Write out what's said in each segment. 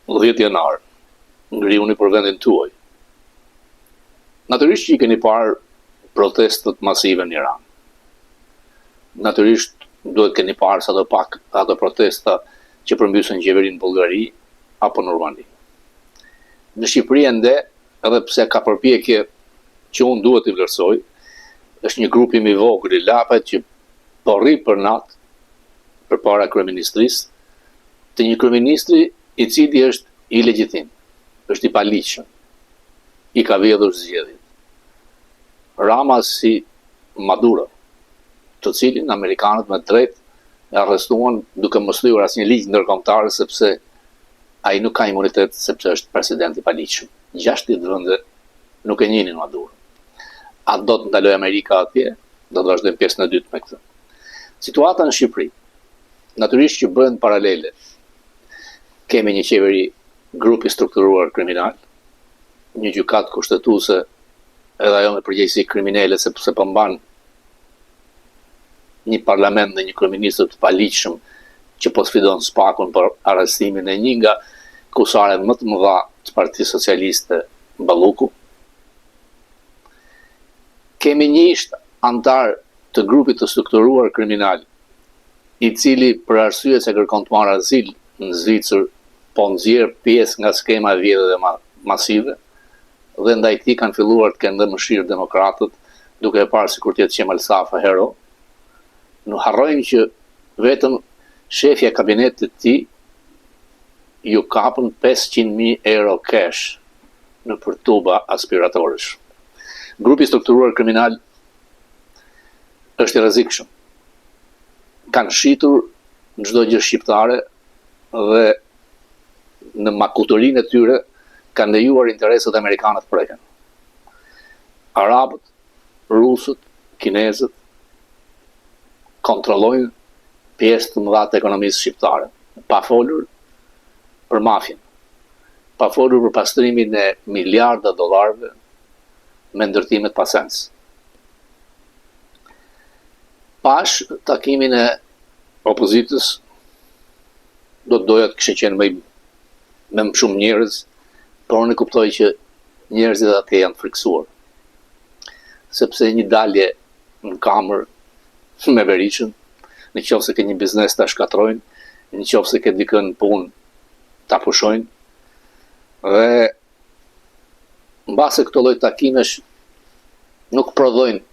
10 janar, ngriuni për vendin tuaj. Natyrisht që i keni parë protestet masive në Iran. Natyrisht duhet keni parë sa do pak ato protesta që përmbysën qeverinë në Bullgari apo në Rumani. Në Shqipëri ende, edhe pse ka përpjekje që unë duhet t'i vlerësoj, është një grup i vogël i lapet që po rri për natë përpara kryeministrisë, të një kryeministri i cili është i legjitim, është i paligjshëm, i ka vjedhur zgjedhjet. Rama si Maduro, të cilin amerikanët me drejt e arrestuan duke mos thyer asnjë ligj ndërkombëtar sepse ai nuk ka imunitet sepse është president i paligjshëm. 60 vende nuk e njihnin Maduro. A do të ndaloj Amerika atje? Do të vazhdojmë pjesën e dytë me këtë. Situata në Shqipëri, natyrisht që bëhen paralele. Kemi një qeveri grupi strukturuar kriminal, një gjykatë kushtetuese edhe ajo me përgjegjësi kriminale sepse po mban një parlament dhe një kryeministër të paligjshëm që po sfidon SPAK-un për arrestimin e një nga kusare më të mëdha të Partisë Socialiste, Balluku. Kemi një ish antar të grupit të strukturuar kriminal, i cili për arsye se kërkon të marrë azil në Zvicër, po nxjerr pjesë nga skema e vjedhje dhe masive, dhe ndaj tij kanë filluar të kenë mëshirë demokratët, duke e parë sikur të jetë Qemal Safa hero. Nuk harrojmë që vetëm shefja e kabinetit të tij ju kapën 500.000 euro cash në për tuba aspiratorësh. Grupi strukturuar kriminal është i rrezikshëm. Kanë shitur çdo gjë shqiptare dhe në makuturinë e tyre kanë lejuar interesat amerikanët preken. Arabët, rusët, kinezët kontrollojnë pjesë të mëdha të ekonomisë shqiptare, pa folur për mafjen, pa folur për pastrimin e miliarda dollarëve me ndërtimet pa sens. Pash takimin e opozitës, do të doja të kishte qenë me më shumë njerëz, por unë kuptoj që njerëzit atje janë friksuar. Sepse një dalje në kamër me Berishën, në qoftë se ke një biznes ta shkatrojnë, në qoftë se ke dikën në punë ta pushojnë, dhe mbase këto lloj takimesh nuk prodhojnë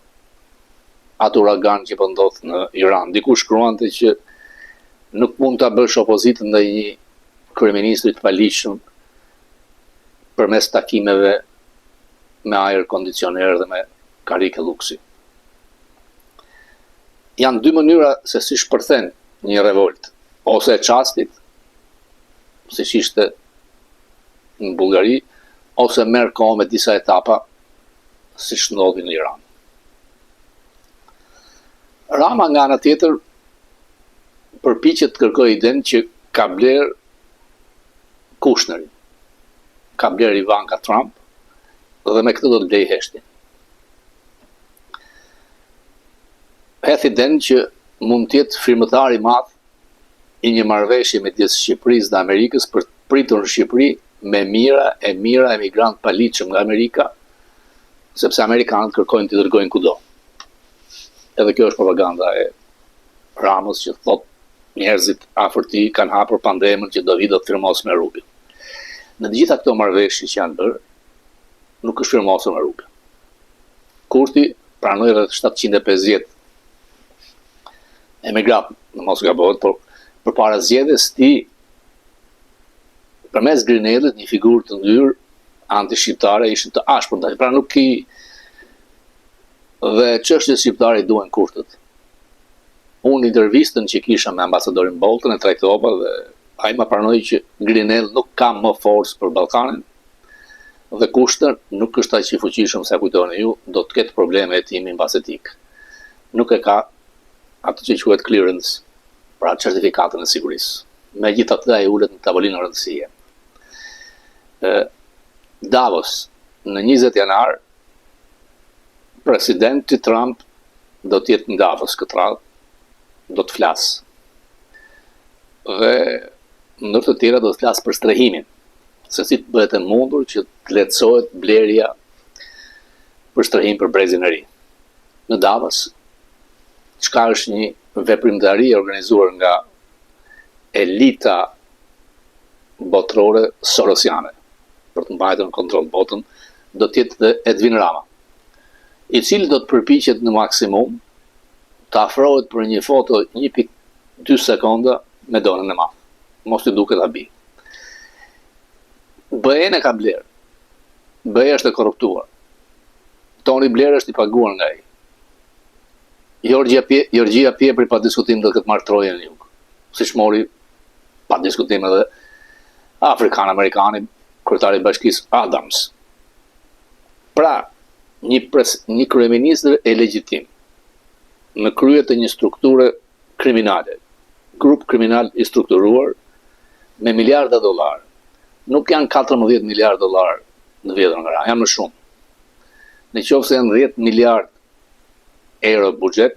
atë uragan që po ndodh në Iran. Dikush shkruante që nuk mund ta bësh opozitën ndaj një kryeministri të paligjshëm përmes takimeve me ajër kondicioner dhe me karike luksi. Janë dy mënyra se si shpërthen një revolt, ose e çastit, siç ishte në Bullgari, ose merr kohë me disa etapa, siç ndodhi në Iran. Rama nga ana tjetër përpiqet të kërkojë idenë që ka bler Kushnerin, ka bler Ivanka Trump, dhe me këtë do të blej Heshtin. Hedh idenë që mund të jetë frymëtar i madh i një marrëveshje midis Shqipërisë dhe Amerikës për të pritur në Shqipëri me mira emigrant paligjshëm nga Amerika, sepse amerikanët kërkojnë të dërgojnë kudo. Edhe kjo është propaganda e Ramës që thot njerëzit afër tij kanë hapur pandemën që do vi do të firmos me rubin. Në të gjitha këto marrëveshje që janë bërë, nuk është firmosur me rubin. Kurti pranoi rreth 750 emigrat, në mos gabohet, por përpara zgjedhjes tij përmes Grinellit një figurë të ndyrë anti-shqiptare ishin të ashpër ndaj. Pra nuk i dhe çështjet shqiptare i duhen kurtët. Unë intervistën që kisha me ambasadorin Bolton e trajtova dhe ai më pranoi që Grinell nuk ka më forcë për Ballkanin dhe Kushner nuk është aq i fuqishëm sa kujtoni ju, do të ketë probleme hetimi mbas etik. Nuk e ka atë që quhet clearance, pra certifikatën e sigurisë. Megjithatë ai ulet në tavolinë rëndësie. Davos, në 20 janar, presidenti Trump do të jetë në Davos këtë radhë, do të flasë. Dhe ndër të tjera do të flasë për strehimin se si të bëhet e mundur që të lehtësohet blerja për shtrëhim për brezin e ri. Në Davos, çka është një veprimtari organizuar nga elita botërore sorosiane për të mbajtur në kontroll botën, do të jetë dhe Edwin Rama, i cili do të përpiqet në maksimum të afrohet për një foto 1.2 sekonda me donën e madhe. Mos të duket habi. BE-n e ka Bler. BE është e korruptuar. Tony Blair është i paguar nga ai. Gjorgjia Pjepri pa diskutim do të ketë marrë trojën në jug. Siç mori pa diskutim edhe Afrikan-Amerikani, kryetari i Bashkisë Adams. Pra, një kryeministër e legjitim në krye të një strukture kriminale, grup kriminal i strukturuar me miliarda dollar. Nuk janë 14 miliard dollar në vjetër nga ra, janë më shumë. Në qoftë se janë 10 miliard euro buxhet,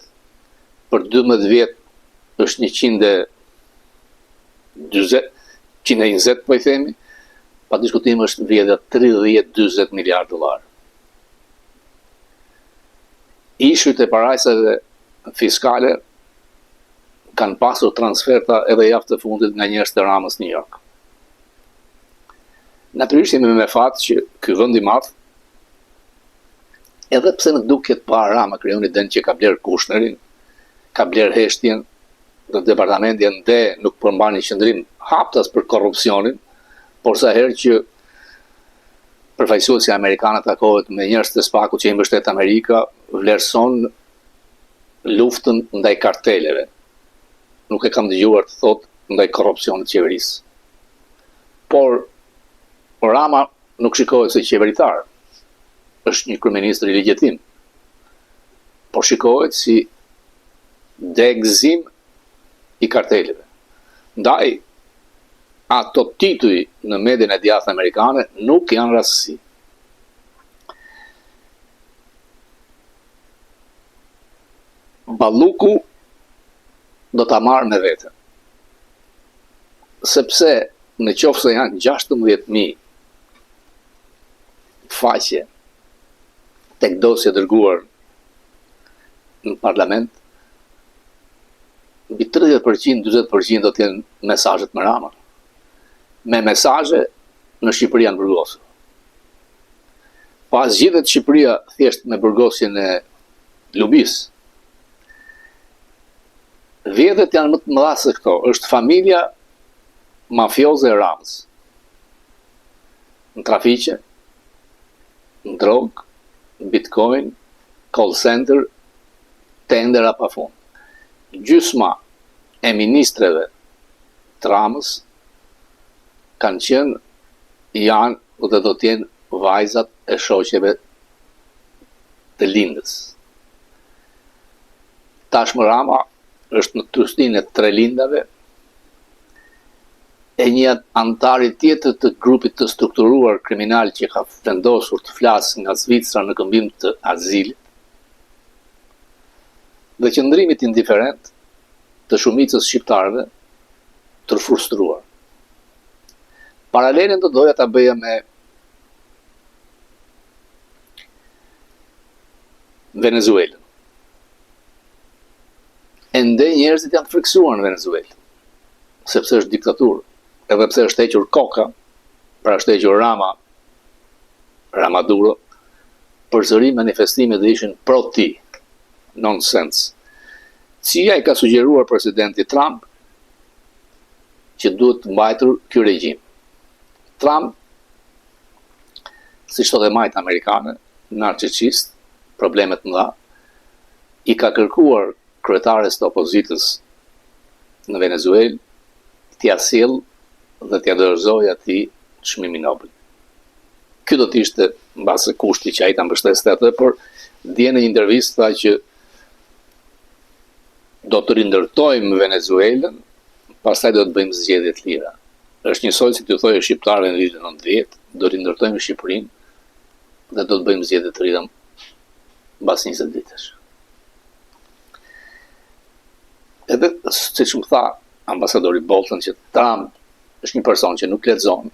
për 12 vjet është 120, po i themi, pa diskutim është në vjetë 30-40 miliard dollar. Ishujt e parajsave fiskale kanë pasur transferta edhe javë të fundit nga njerëz të Ramës New York. Natyrisht jemi me fat që ky vend i madh, edhe pse nuk duket para Rama krijon idenë që ka bler Kushnerin, ka bler Heshtjen, dhe departamenti ende nuk përmban një qendrim haptas për korrupsionin, por sa herë që përfaqësuesi amerikanët takohet me njerëz të spaku që i mbështet Amerika, vlerëson luftën ndaj karteleve. Nuk e kam dëgjuar të thotë ndaj korrupsionit të qeverisë. Por Rama nuk shikohet si qeveritar. Është një kryeministër i legjitim. Por shikohet si degëzim i karteleve. Ndaj, ato tituj në median e djathtë amerikane nuk janë rastësi. Balluku do ta marrë me vete. Sepse në qoftë se janë 16.000 faqe tek dosje dërguar në parlament, mbi 30-40% do të jenë mesazhet me Rama. Me mesazhe në Shqipëri janë burgosur. Pas zgjidhet Shqipëria thjesht me burgosjen e Lubis. Vjedhet janë më të mëdha se këto. Është familja mafioze e Ramës. Në trafiqe, në drogë, Bitcoin, call center, tendera pa fund. Gjysma e ministreve të Ramës kanë qenë, janë dhe do t'jenë vajzat e shoqeve të lindës. Tashmë Rama është në trustin e 3 lindave e një antari tjetër të grupit të strukturuar kriminal që ka vendosur të flasë nga Zvicra në këmbim të azilit, dhe qëndrimit indiferent të shumicës shqiptarëve të frustruar. Paralelin do doja ta bëja me Venezuelën. Ende njerëzit janë të friksuar në Venezuelë, sepse është diktaturë, edhe pse është hequr koka, pra është hequr Rama, Ramaduro, përsëri manifestimet dhe ishin pro ti, nonsense. Cia i ka sugjeruar presidenti Trump që duhet mbajtur ky regjim. Trump, si thotë majtë amerikane, narcisist, problemet mëdha, i ka kërkuar kryetares të opozitës në Venezuelë t'ia sjellë dhe t'ia dorëzojë atij çmimin Nobel. Ky do të ishte mbase kushti që ai ta mbështeste atë, por dje në një intervistë tha që do të rindërtojmë Venezuelën, pastaj do të bëjmë zgjedhje të lira. Është njësoj si t'u thojë shqiptarëve në vitin 90, do rindërtojmë Shqipërinë dhe do të bëjmë zgjedhje të lira mbas 20 ditësh. Edhe siç më tha ambasadori Bolton që Trump është një person që nuk lexon,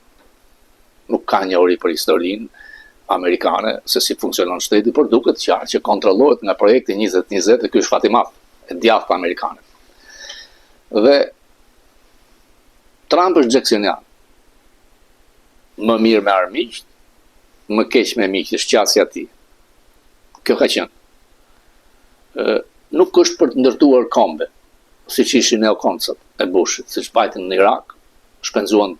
nuk ka njohuri për historinë amerikane se si funksionon shteti, por duket qartë që kontrollohet nga projekti 2020 dhe ky është fati i madh e djathtë amerikane. Dhe Trump është Jacksonian. Më mirë me armiq, më keq me miq, është qasja e tij. Kjo ka qenë. Nuk është për të ndërtuar kombe, siç ishin neokoncët e Bushit, siç bajtën në Irak, shpenzuan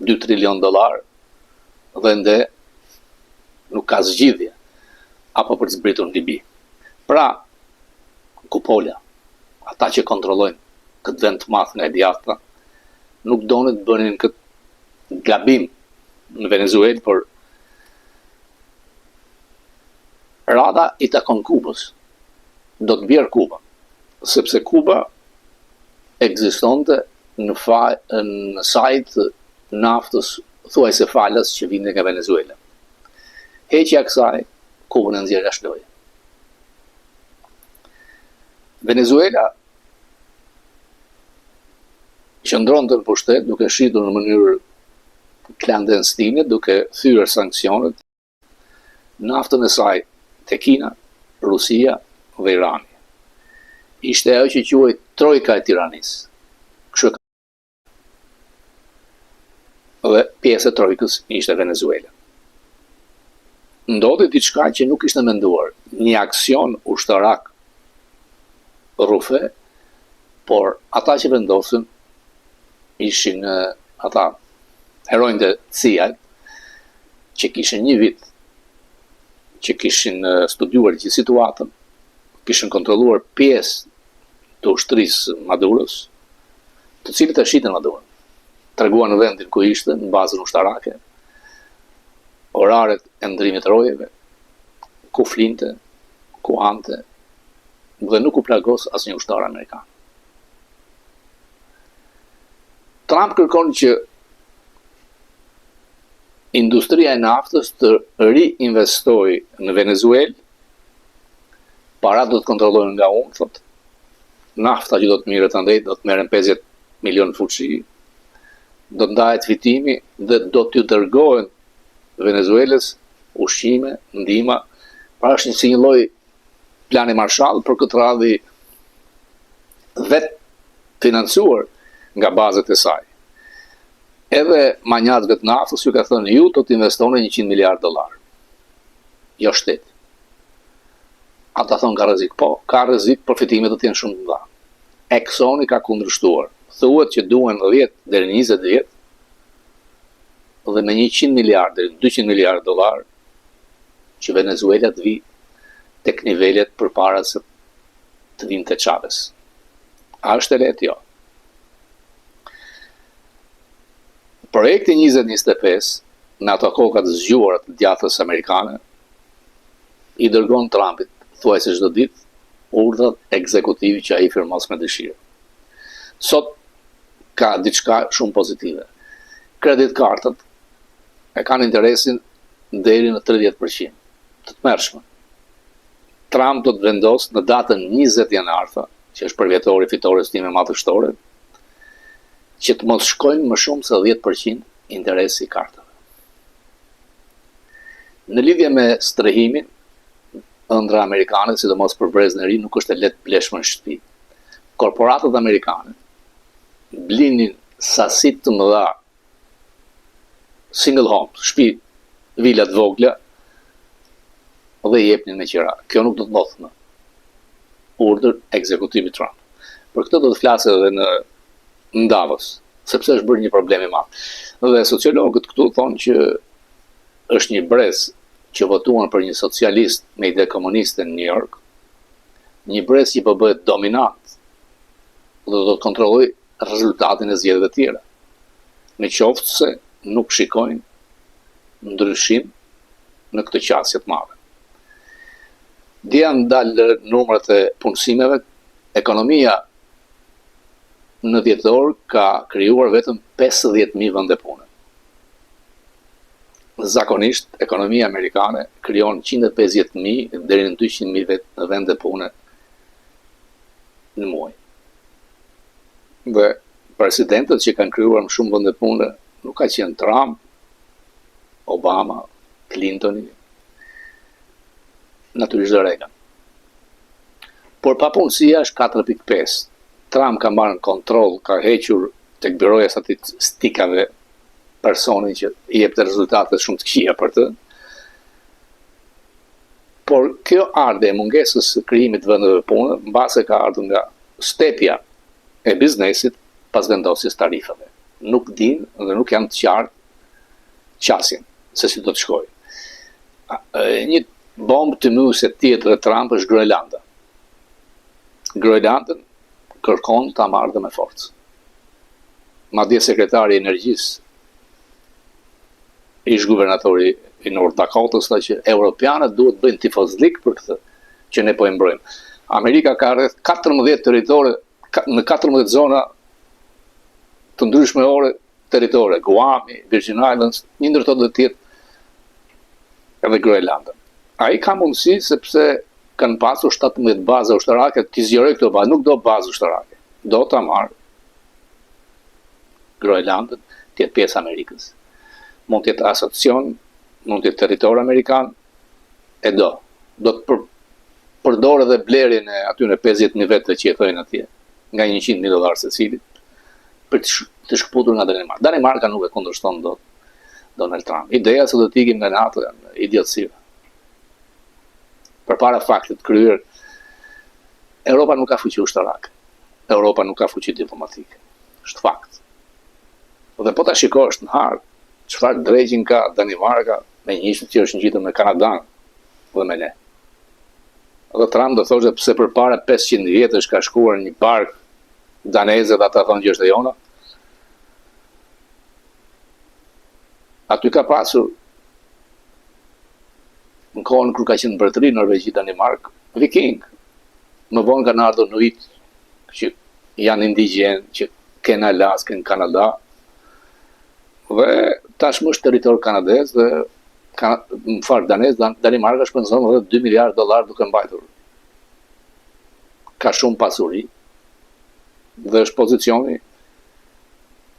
$2 trilion dhe ende nuk ka zgjidhje apo për të zbritur në Libi. Pra, kupola, ata që kontrollojnë këtë vend të madh nga e djathta, nuk donin të bënin këtë gabim në Venezuelë, por rada i takon Kubës. Do të bjerë Kuba, sepse Kuba ekzistonte në sajt naftës thuajse falas që vinte nga Venezuela. Heqja e kësaj, Kubën e nxjerr jashtë loje. Venezuela qëndronte në pushtet duke shitur në mënyrë klandestine, duke thyer sanksionet naftën e saj te Kina, Rusia dhe Irani. Ishte ajo që quhej trojka e tiranisë. Kështu dhe pjesë e trojkës ishte Venezuela. Ndodhi diçka që nuk ishte menduar, një aksion ushtarak rrufe, por ata që vendosin ishin ata heronjtë e CIA-t që kishin një vit që kishin studiuar gjithë situatën, kishin kontrolluar pjesë të ushtrisë Maduros, të cilët e shitën Maduro. Treguan në vendin ku ishte, në bazën ushtarake, oraret e ndrimit rojeve, ku flinte, ku hante, dhe nuk u plagos asnjë ushtar amerikan. Trump kërkon që industria e naftës të riinvestojë në Venezuelë, paratë do të kontrollohen nga unë, thotë, nafta që do të mirët andej, do të merren 50 milion fuqi, do të ndahet fitimi dhe do t'ju dërgohen Venezuelës ushqime, ndihma, pra është si një lloj plani Marshall për këtë radhë vetë financuar nga bazët e saj. Edhe manjatëve të naftës ju ka thënë ju do të investoni $100 miliard. Jo shteti. Ata thonë ka rrezik, po, ka rrezik, por fitimet do të jenë shumë të mëdha. Exxoni ka kundërshtuar. Thuhet që duhen 10 deri në 20 vjet dhe me $100 miliard deri në $200 miliard që Venezuela të vi tek nivelet përpara se të vinte Chavez. A është e lehtë? Jo. Projekti 2025 në ato koka të zgjuara të djathtës amerikane i dërgon Trumpit thuajse çdo ditë urdhrat ekzekutive që ai firmos me dëshirë. Sot ka diçka shumë pozitive. Kreditkartët e kanë interesin deri në 30%. Të tmerrshme. Trump do të vendos në datën 20 janar, që është përvjetori fitores time madhështore, që të mos shkojnë më shumë se 10% interesi i kartave. Në lidhje me strehimin, ëndra amerikane, sidomos për brezën e ri, nuk është e lehtë bleshme në shtëpi. Korporatët amerikane blinin sasi të mëdha single homes, shtëpi, vilat vogla dhe i jepnin me qira. Kjo nuk do të ndodhë në urdhër ekzekutivit Trump. Për këtë do të flasë edhe në Davos, sepse është bërë një problem i madh. Dhe sociologët këtu thonë që është një brez që votuan për një socialist me ide komuniste në New York, një brez që po bëhet dominant dhe do të kontrollojë rezultatin e zgjedhjeve të tjera. Me qoftë se nuk shikojnë ndryshim në këtë qasje të madhe. Dhe janë dalë numrat e punësimeve, ekonomia në dhjetor ka krijuar vetëm 50.000 vende pune. Zakonisht, ekonomia amerikane krijon 150.000 deri në 200.000 vende pune në muaj. Dhe presidentët që kanë krijuar më shumë vende pune nuk ka qenë Trump, Obama, Clintoni, natyrisht dhe Reagan. Por papunësia është 4.5. Trump ka marrë në kontroll, ka hequr tek biroja statistikave personin që i jep të rezultate shumë të këqija për të. Por kjo ardhe e mungesës së krijimit të vendeve pune, mbase ka ardhur nga stepja e biznesit pas vendosjes tarifave. Nuk din dhe nuk janë të qartë qasin se si do të shkojë. Një bombë të myse tjetër e Trump është Groenlanda. Groenlandën kërkon ta marrë me forcë. Madje sekretari i energjisë, ish guvernatori i North Dakotës, tha që europianët duhet bëjnë tifozlik për këtë që ne po e mbrojmë. Amerika ka rreth 14 territore në 14 zona të ndryshme territore, Guami, Virgin Islands, një ndër to do të jetë edhe Groenlanda. Ai ka mundësi sepse kanë pasur 17 baza ushtarake, t'i zgjeroj këto baza, nuk do bazë ushtarake. Do ta marrë Groenlandën, të jetë pjesë Amerikës. Mund të jetë asociacion, mund të jetë territor amerikan, e do. Do të përdorë edhe blerjen e atyre 50.000 vetëve që jetojnë atje, nga $100.000 secili, për të shkëputur nga Danimarka. Danimarka nuk e kundërshton dot Donald Trump. Ideja se do të ikim nga NATO janë idiotësi. Përpara faktit kryer, Europa nuk ka fuqi ushtarake. Europa nuk ka fuqi diplomatike. Është fakt. Dhe po ta shikosh në harë, çfarë drejgjin ka Danimarka me një ishte që është ngjitur me Kanadan dhe me ne. Dhe Trump do thoshte pse përpara 500 vjetësh ka shkuar një bark daneze dhe ata thonë që është e jona. Aty ka pasur në kohën kur ka qenë mbretëri Norvegji Danimark, viking. Më vonë kanë ardhur nuit që janë indigjen, që kanë Alaskën, Kanada. Dhe tashmë është territor kanadez dhe danez, Danimarka shpenzon edhe $2 miliard duke mbajtur. Ka shumë pasuri dhe është pozicioni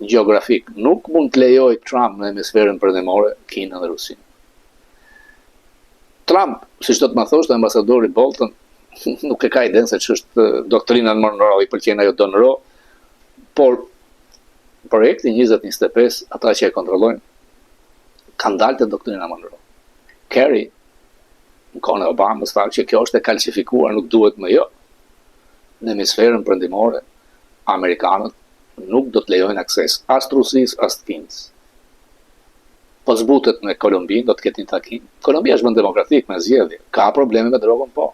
gjeografik. Nuk mund të lejoj Trump në hemisferën perëndimore, Kinën dhe Rusinë. Trump, siç do të më thoshte ambasadori Bolton, nuk e ka idenë se ç'është doktrina Monroe, i pëlqen ajo Monroe, por projekti 2025, ata që e kontrollojnë, kanë dalë te doktrina Monroe. Kerry, në kohën e Obamës, tha që kjo është e kalcifikuar, nuk duhet më jo. Në hemisferën perëndimore, amerikanët nuk do të lejojnë akses as të Rusisë, as të Kinës. Po zbutet me Kolumbinë, do të ketë një takim. Kolumbia është vend demokratik me zgjedhje. Ka probleme me drogën, po.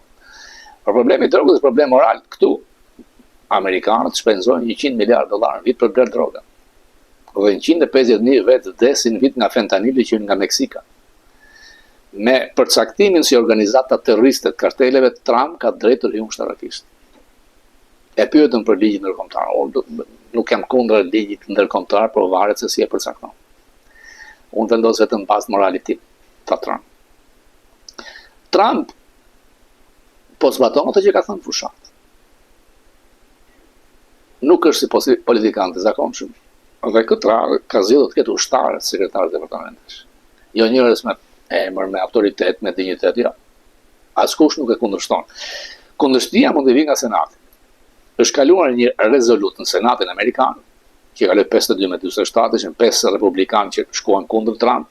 Por problemi i drogës është problem moral. Këtu amerikanët shpenzojnë $100 miliard në vit për bler drogën. Dhe 150.000 vetë vdesin vit nga fentanili që nga Meksika. Me përcaktimin si organizata terroriste të karteleve, Trump ka drejtë të hyjë ushtarakisht. E pyetën për ligjin ndërkombëtar. Nuk jam kundër ligjit ndërkombëtar, por varet se si e përcakton. Unë vendos vetëm bazë moralit tim, tha Trump. Trump po zbaton atë që ka thënë fushat. Nuk është si politikan të zakonshëm. Dhe këtë radhë ka zgjedhur të ketë ushtarë sekretarë të departamentesh. Jo njerëz me emër, me autoritet, me dinjitet, jo. Askush nuk e kundërshton. Kundërshtia mund të vijë nga Senati. Është kaluar një rezolut në Senatin Amerikan, që kaloi 52-47, ishin 5 republikanë që shkuan kundër Trump,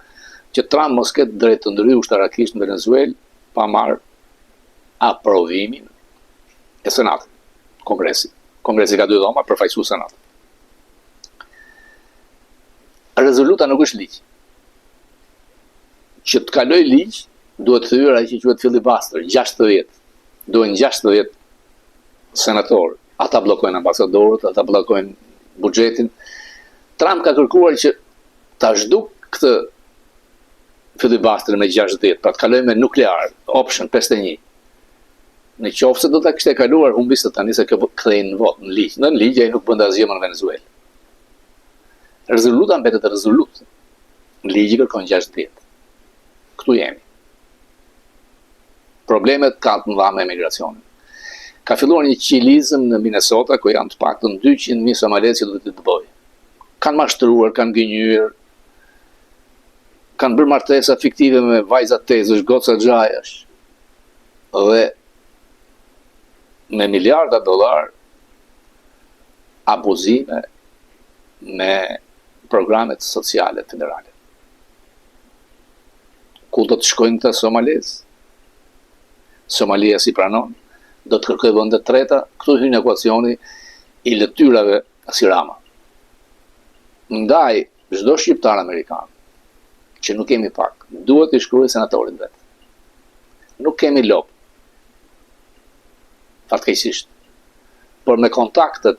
që Trump mos ketë drejt të ndryjë ushtarakisht në Venezuelë pa marrë aprovimin e Senatit, Kongresi. Kongresi ka 2 dhoma, përfaqësues Senat. Rezoluta nuk është ligj. Që të kaloj ligj, duhet të hyrë ai që quhet filibuster, 60. Duhen 60 senatorë. Ata bllokojnë ambasadorët, ata bllokojnë buxhetin. Trump ka kërkuar që ta zhduk këtë filibuster me 60, pra të kalojmë me nuklear, option 51. Në qoftë se do ta kishte kaluar humbis të tani se kthejnë në vot, në ligj. Në ligj ai nuk bën asgjë më në Venezuelë. Rezoluta mbetet rezolutë. Ligji kërkon 60. Këtu jemi. Problemet ka të mëdha me emigracionin. Ka filluar një qilizëm në Minnesota, ku janë të paktën 200.000 somalezë që do të dëbojë. Kanë mashtruar, kanë gënjur, kanë bërë martesa fiktive me vajza tezësh, goca xhajash, dhe me miliarda dollar abuzime me programet sociale federale. Ku do të shkojnë këta somalez? Somalia si pranon, do të kërkoj vende treta, këtu hyn ekuacioni i lëtyrave si Rama. Ndaj, çdo shqiptar amerikan, që nuk kemi pak, duhet të shkruaj senatorin vet. Nuk kemi lop. Fatkeqësisht. Por me kontaktet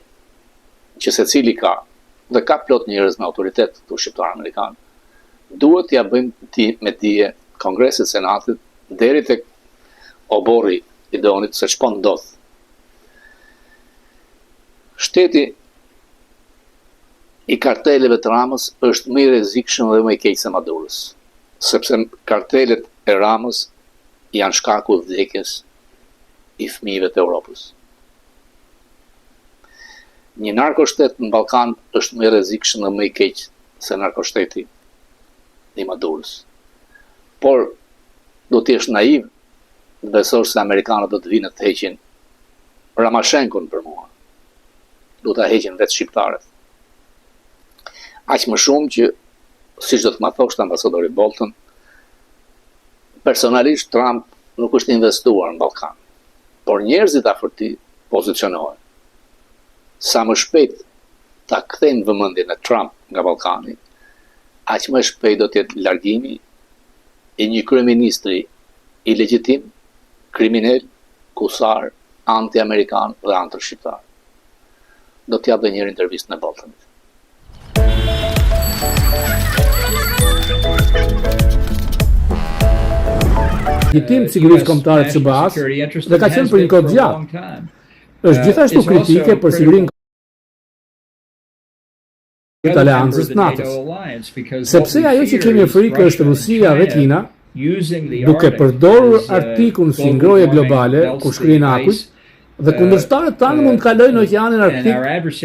që secili ka, dhe ka plot njerëz me autoritet të shqiptar amerikan, duhet t'ja bëjmë me dije Kongresit, Senatit, deri tek oborri i donit se ç'po ndodh. Shteti i karteleve të Ramës është më i rrezikshëm dhe më i keq se Madurës, sepse kartelet e Ramës janë shkaku i vdekjes i fëmijëve të Europës. Një narkoshtet në Ballkan është më i rrezikshëm dhe më i keq se narkoshteti i Madurës. Por do të jesh naiv të besosh se amerikanët do të vinë të heqin Ramashenkon për mua. Do të heqin vetë shqiptarët. Aq më shumë që, siç do të më thoshte ambasadori Bolton, personalisht Trump nuk është investuar në Ballkan, por njerëzit afër tij pozicionohen. Sa më shpejt ta kthejnë vëmendjen e Trump nga Ballkani, aq më shpejt do të jetë largimi i një kryeministri i legjitim, kriminal, kusar, anti-amerikan dhe anti-shqiptar. Do t'jap dhe një intervistë në Boltonit. Legjitim sigurisë kombëtare të SBA-s dhe ka qenë për një kohë gjatë. Është gjithashtu kritike për sigurinë të aleancës NATO-s, sepse ajo që kemi frikë është Rusia dhe Kina, duke përdorur artikull si ngroje globale, ku shkrin akujt, dhe kundërshtarët tanë mund të kalojnë oqeanin Arktik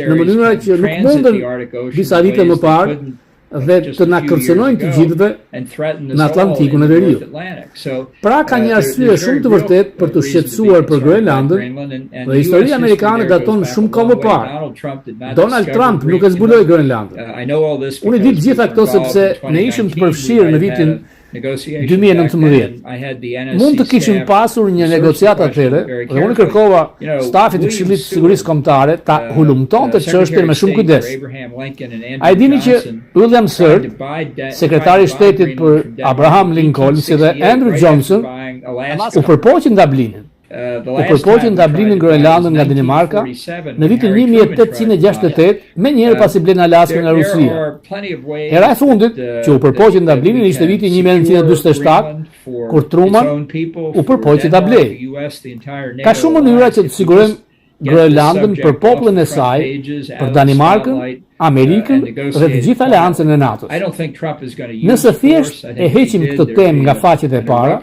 në mënyra që nuk mundën disa vite më parë dhe të na kërcënojnë të gjithëve në Atlantikun e Veriut. Pra ka një arsye shumë të vërtetë për të shqetësuar për Groenlandën, dhe historia amerikane daton shumë kohë më parë. Donald Trump nuk e zbuloi Groenlandën. Unë i di të gjitha këto sepse ne ishim të përfshirë në vitin 2019. Mund të kishim pasur një negociat atëre dhe unë kërkova stafit të Këshillit të Sigurisë Kombëtare ta hulumtonte çështjen me shumë kujdes. A e dini që William Sird, sekretari i shtetit për Abraham Lincoln, si dhe Andrew Johnson, u përpoqën Dublinin. U përpoqën Dublinin Groenlandën nga Danimarka në vitin 1868, me njëherë pasi blen Alaskën nga Rusia. Hera e fundit që u përpoqën Dublinin ishte viti 1947, kur Truman u përpoqi ta blej. Ka shumë mënyra që të sigurojmë Groenlandën për popullin e saj, për Danimarkën, Amerikën dhe të gjithë aleancën e NATO-s. Nëse thjesht e heqim këtë temë nga faqet e para,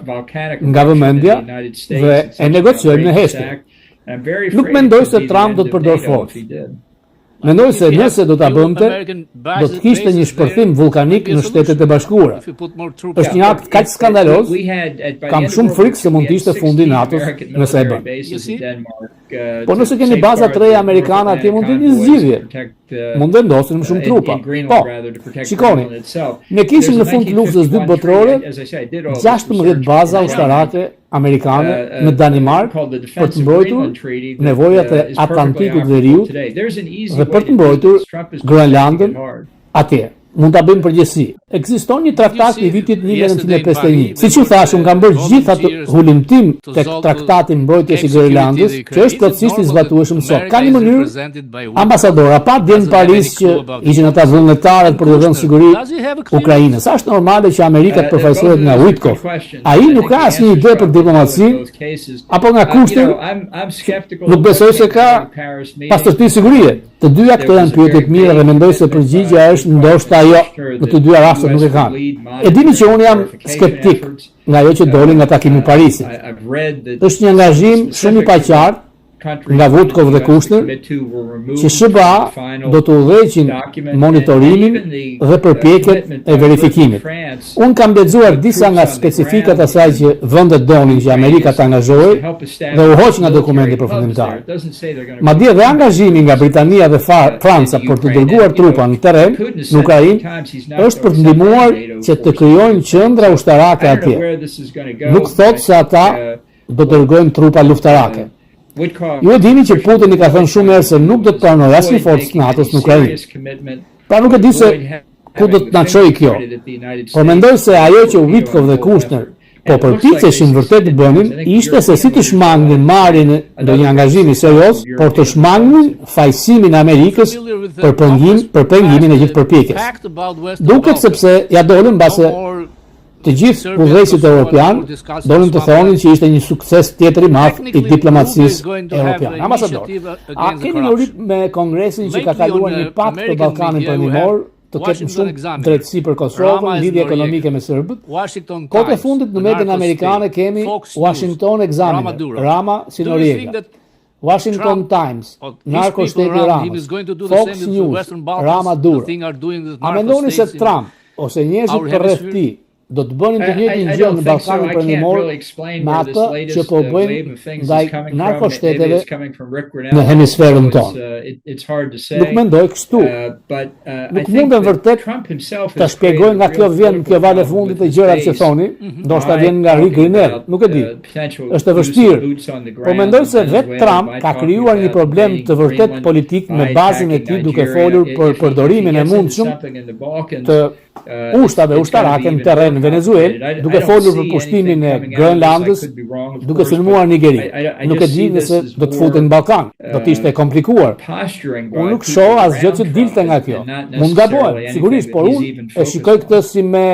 nga vëmendja dhe e negociojmë në heshtje. Nuk mendoj se Trump do të përdor forcë. Mendoj se nëse do ta bënte, do të kishte një shpërthim vulkanik në Shtetet e Bashkuara. Është një akt kaq skandaloz, kam shumë frikë se mund të ishte fundi i NATO-s nëse e bën. Po nëse keni baza të reja amerikane, atje mund të një zgjidhje. Mund të vendosin më shumë trupa. Po, shikoni, ne kishim në fund të luftës dytë botërore 16 baza ushtarake amerikane në Danimark për të mbrojtur nevojat e Atlantikut dhe Veriut dhe për të mbrojtur Groenlandën atje. Mund ta bëjmë përgjithësi. Ekziston një traktat i vitit 1951. Siç u thash, unë kam bërë gjithë atë hulumtim tek traktati mbrojtjes i Groenlandës, që është plotësisht i zbatueshëm sot. Ka një mënyrë ambasadora pa dje në Paris që ishin ata vullnetarët për të dhënë siguri Ukrainës. Është normale që Amerika të përfaqësohet nga Witkoff. Ai nuk ka asnjë ide për diplomacinë apo nga kushtet. Nuk besoj se ka pastërti sigurie. Të dyja këto janë pyetje të mira dhe mendoj se përgjigjja është ndoshta jo, në të dyja rastet nuk e kanë. E dini që unë jam skeptik nga ajo që doli nga takimi i Parisit. Është një angazhim shumë i paqartë nga Vutkov dhe Kushner, që SBA do të udhëheqin monitorimin dhe përpjekjet e verifikimit. Unë kam lexuar disa nga specifikat asaj që vendet donin që Amerika të angazhohej dhe u hoq nga dokumenti përfundimtar. Madje dhe angazhimi nga Britania dhe Franca për të dërguar trupa në terren në Ukrainë është për të ndihmuar që të krijojnë qendra ushtarake atje. Nuk thotë se ata do të dërgojnë trupa luftarake. Ju e dini që Putin i ka thënë shumë herë se nuk do të pranojë asnjë forcë të NATO-s në Ukrainë. Pra nuk e di se ku do të na çojë kjo. Por mendoj se ajo që Witkov dhe Kushner po përpiqeshin vërtet të bënin ishte se si të shmangnin marrjen e ndonjë angazhimi serioz, por të shmangnin fajsimin e Amerikës për pengimin e gjithë përpjekjes. Duket sepse ja dolën mbase të gjithë udhëheqësit evropian dolën të thonin që ishte një sukses tjetër i madh i diplomacisë evropiane. Ambasador, a keni njohuri me Kongresin që ka kaluar një pakt për Ballkanin Perëndimor, të ketë më shumë drejtësi për Kosovën, lidhje ekonomike me serbët? Kohët e fundit në median amerikane kemi Washington Examiner, Rama si Noriega, Washington Times, Narko shteti i Ramës, Fox News, Rama Duro. A mendoni se Trump ose njerëzit përreth tij do të bënin të njëjtin gjë në Ballkanin Perëndimor me atë që po bëjnë ndaj narkoshteteve në hemisferën tonë? Nuk mendoj kështu. Nuk mundem vërtet ta shpjegoj nga kjo vjen kjo vale fundit e gjërat që thoni, ndoshta vjen nga Rick Grenell, nuk e di. Është e vështirë. Por mendoj se vetë Trump ka krijuar një problem të vërtet politik me bazën e tij duke folur për përdorimin e mundshëm të ushtave ushtarake në terren në Venezuelë, duke folur për pushtimin e Grönlandës, duke sulmuar Nigeri. Nuk e di nëse do të futen në Ballkan, do të ishte komplikuar. Unë nuk shoh asgjë që dilte nga kjo. Mund gabohem, sigurisht, por unë e shikoj këtë si më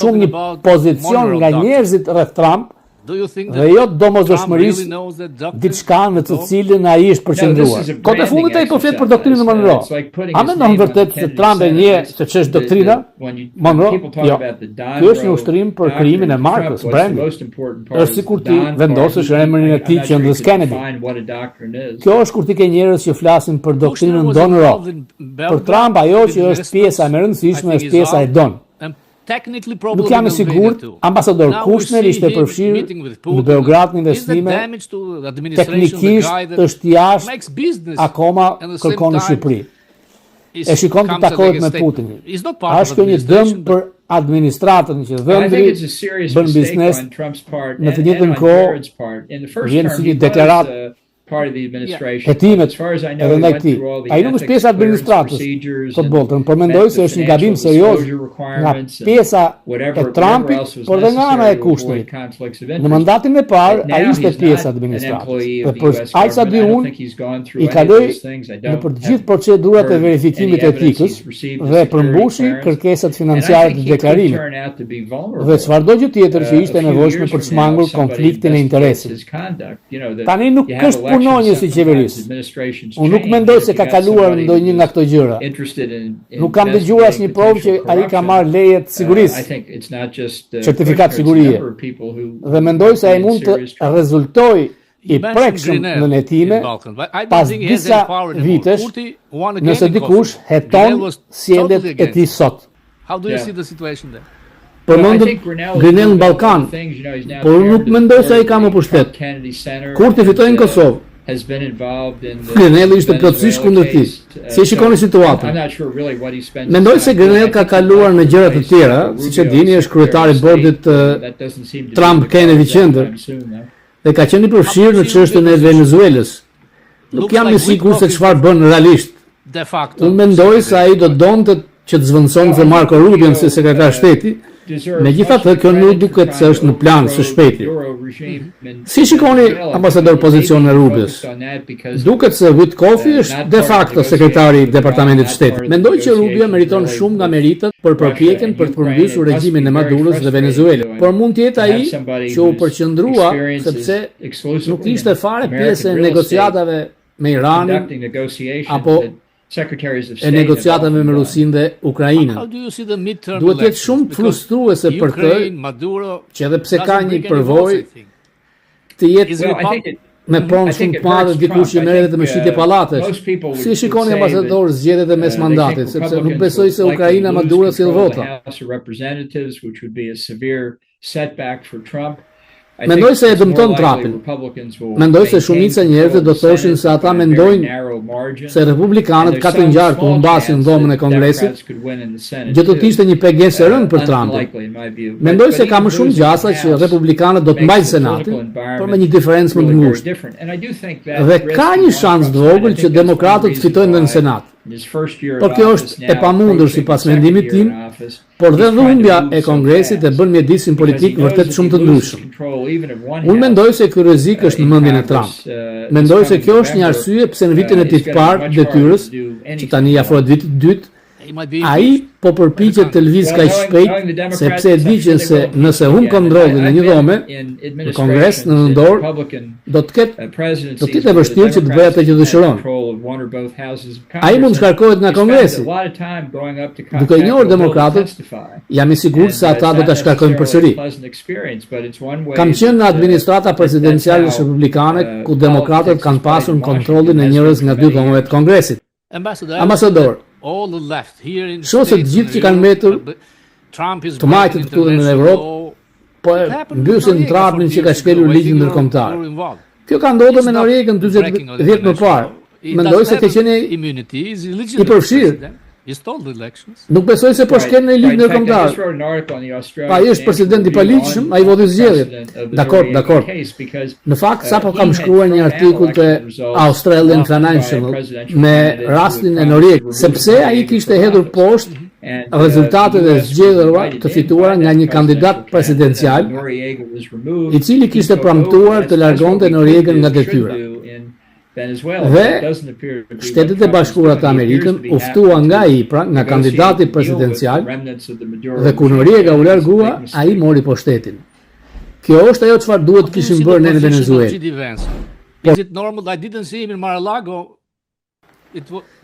shumë një pozicion nga njerëzit rreth Trump dhe jo domosdoshmërisë diçka në të cilën ai është përqendruar. Kohët e fundit ai po flet për doktrinën Monroe. A mendon vërtet se Trump e njeh se ç'është doktrina Monroe? Jo. Ky është një ushtrim për krijimin e Marcus Brandy. Është sikur ti vendosësh emrin e tij qendrës Kennedy. Kjo është kur ti ke njerëz që flasin për doktrinën Monroe. Për Trump ajo që është pjesa më e rëndësishme është pjesa e Don. Nuk jam i sigurt, ambasador Kushner ishte përfshirë në Beograd në investime, teknikisht është jashtë, akoma kërkon në Shqipëri. E shikon të takohet me Putinin. A është kjo një dëm për administratën që dhëndri bën biznes në të njëjtën kohë vjen si një deklaratë hetimet edhe ndaj këtij. Ai nuk është pjesa e administratës sot Bolton, por mendoj se është një gabim serioz nga pjesa e Trumpit, por dhe nga ana e Kushnerit. Në mandatin e parë ai ishte pjesë e administratës. Dhe për aq sa di unë, i kaloi nëpër të gjithë procedurat e verifikimit etikës dhe përmbushi kërkesat financiare të deklarimit. Dhe çfarëdo gjë tjetër që ishte nevojshme për të shmangur konfliktin e interesit. Tani nuk është punonjës i qeverisë. Unë nuk mendoj se ka kaluar ndonjë nga këto gjëra. Nuk kam dëgjuar asnjë provë që ai ka marrë leje të sigurisë, certifikat sigurie. Dhe mendoj se ai mund të rezultojë i prekshëm në netime pas disa vitesh nëse dikush heton sjelljet e tij sot. Përmendët Grenell në Ballkan, por nuk mendoj se ai ka më pushtet. Kur të fitojnë në Kosovë, Grenell ishte plotësisht kundër tij. Si shikoni situatën? Mendoj se Grenell ka kaluar në gjëra të tjera, siç e dini, është kryetari i bordit Trump Kennedy Qendër dhe ka qenë i përfshirë në çështjen e Venezuelës. Nuk jam i sigurt se çfarë bën realisht. Unë mendoj se ai do donte që të zvendësonte Marco Rubio si sekretar shteti. Megjithatë, kjo nuk duket se është në plan së shpejti. Si shikoni ambasador pozicionin e Rubios? Duket se Witkoff është de facto sekretari i Departamentit të Shtetit. Mendoj që Rubio meriton shumë nga meritët për përpjekjen për të përmbysur regjimin e Maduros dhe Venezuelës. Por mund të jetë ai që u përqendrua sepse nuk ishte fare pjesë e negociatave me Iranin apo e negociatave me Rusinë dhe Ukrainën. Duhet të jetë shumë frustruese për të që edhe pse ka një përvojë të jetë me pronë shumë të madhe dikush që merret me shitje pallatesh. Si shikoni ambasador zgjedhjet e mes mandatit, sepse nuk besoj se Ukraina Maduro sill vota. Mendoj se e dëmton Trumpin. Mendoj se shumica e njerëzve do thoshin se ata mendojnë se republikanët ka të ngjarë ku humbasin dhomën e Kongresit, gjë do të ishte një pengesë e rëndë për Trumpin. Mendoj se ka më shumë gjasa që republikanët do të mbajnë Senatin, por me një diferencë më të ngushtë. Dhe ka një shans të vogël që demokratët fitojnë në Senat. Por kjo është e pamundur sipas mendimit tim, por dhe humbja e Kongresit e bën mjedisin politik vërtet shumë të ndryshëm. Unë mendoj se ky rrezik është në mendjen e Trump. Mendoj se kjo është një arsye pse në vitin e tij të parë detyrës, që tani afrohet vitit të dytë, ai po përpiqet të lëvizë kaq shpejt, sepse e di që nëse humb kontrollin e një dhome, në Kongres në nëndor, do të ketë e vështirë që të bëjë atë që dëshiron. Ai mund të shkarkohet nga Kongresi. Duke i njohur demokratët, jam i sigurt se ata do ta shkarkojnë përsëri. Kam qenë në administrata presidenciale republikane ku demokratët kanë pasur kontrollin e njërës nga dy dhomëve të Kongresit. Ambasador, shoqët gjithë që kanë mbetur të majtët këtu në Evropë, po e mbysin Trumpin që ka shkelur ligjin ndërkombëtar. Kjo ka ndodhur me Norvegën 40 vjet më parë. Mendoj se ka qenë i përfshirë. Nuk besoj se po shkel në ligj ndërkombëtar. Ai është president i paligjshëm, ai voti zgjedhjet. Dakor. Në fakt sapo kam shkruar një artikull te Australian Financial me rastin e Norvegës, sepse ai kishte hedhur poshtë rezultatet e zgjedhjeve të fituara nga një kandidat presidencial, i cili kishte premtuar të largonte Norvegën nga detyra. Dhe Shtetet e Bashkuara të Amerikën u ftuan nga ai, pra nga kandidati presidencial, dhe kur Norvega u largua, ai mori poshtetin. Kjo është ajo çfarë duhet të kishin bërë ne në Venezuelë.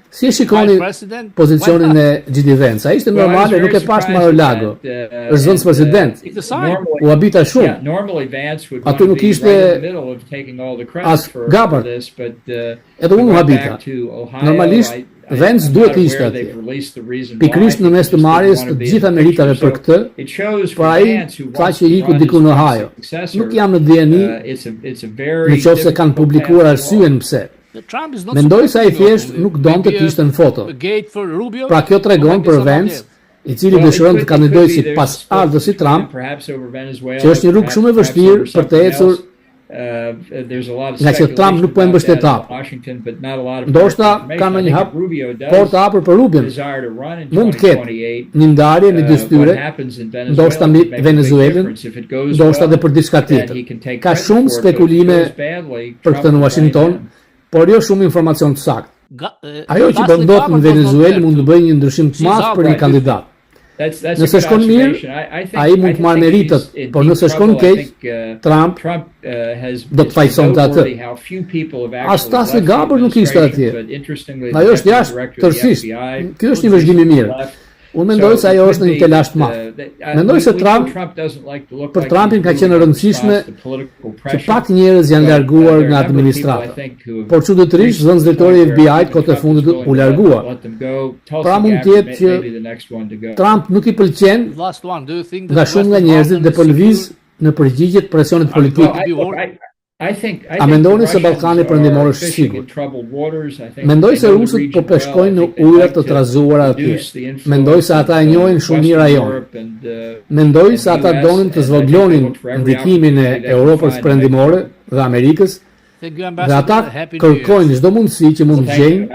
Si e shikoni pozicionin e J.D. Vance? Ai ishte normale, nuk e pash Mar-a-Lago. Është zëvendës president. U habita shumë. Aty nuk ishte as Gabbard. Edhe unë u habita. Normalisht Vance duhet të ishte atje. Pikrisht në mes të marrjes të gjitha meritave për këtë, por ai tha që iku diku në Ohio. Nuk jam në dieni nëse kanë publikuar arsyeën pse. Mendoj se ai thjesht nuk donte të ishte në foto. Pra kjo tregon për Vance, i cili dëshiron të kandidojë si pasardhës si Trump, që është një rrugë shumë e vështirë për të ecur, nga që Trump nuk po e mbështet hapur. Ndoshta ka në një hap portë hapur për Rubin. Mund të ketë një ndarje në dy styre, ndoshta mbi Venezuelën, ndoshta edhe për diçka tjetër. Ka shumë spekulime për këtë në Washington, por jo shumë informacion të saktë. Ajo që do ndodh në Venezuelë mund të bëjë një ndryshim të madh për një kandidat. Nëse shkon mirë, ai mund të marrë meritat, por nëse shkon keq, Trump do të fajsonte atë. As Tulsi Gabbard nuk ishte atje. Ajo është jashtë tërësisht. Ky është një vëzhgim i mirë. Unë mendoj se ajo është në një telash të madh. Mendoj se për Trumpin ka qenë rëndësishme që pak njerëz janë larguar nga administrata. Por çuditërisht zëvendës drejtori i FBI-t kohët e fundit u largua. Pra mund të jetë që Trump nuk i pëlqen nga shumë nga njerëzit dhe po lëviz në përgjigje të presionit politik. A mendoni se Ballkani Perëndimor është sigurt? Mendoj se rusët po peshkojnë në ujëra të trazuara atje. Mendoj se ata e njohin shumë mirë rajon. Mendoj se ata donin të zvoglonin ndikimin e Europës Perëndimore dhe Amerikës, dhe ata kërkojnë çdo mundësi që mund të gjejnë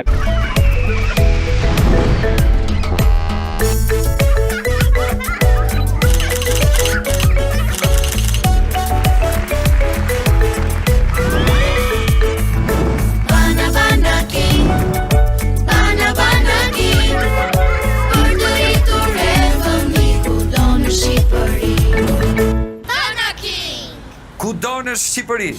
Kudo në Shqipëri.